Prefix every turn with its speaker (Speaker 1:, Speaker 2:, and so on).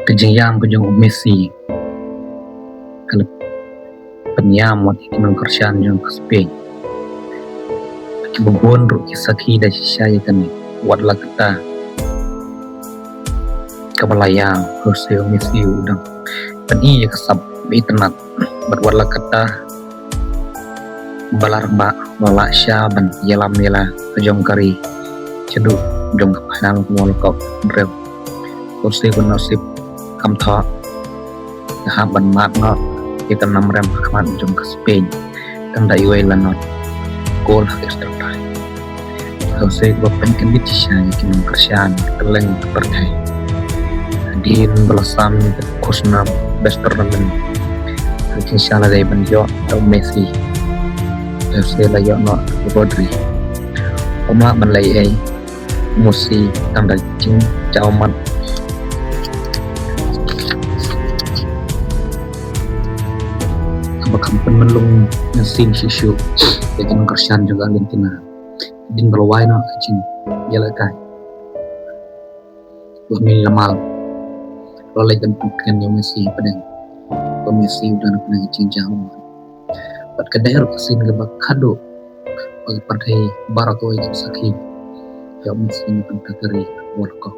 Speaker 1: Kejayaan kejong Messi kalau penyam wat ikiman kerjaan yang kespe kibubun ru kisaki da saya kan wat la kata kabalayang kursi Messi udang pani ya kasab internet berwat la kata balarba wala syaban yalam yala kejong kari cedu jong kapanang kumol kok rew kursi nasib kam tha haban mat no kita namrem kaman jong ke Spain tang da iwai lanot gol hak extra time kursi bapen kendit sya yakin kerjaan keleng perkai din belasam kusna best tournament inshallah dai banjo tau Messi FC la yo no Rodri oma ban lai ai musi tang da jing chao mat bakam penmelung mesin sisu yakin kerjaan juga Argentina din berwai no kacing jala kai bumi lamal rolai kan bukan yang Messi pedang Messi udah pernah kacing jauh buat kedai kesin ke bakado bagi partai barakoi sakhi ya Messi nak kari World Cup.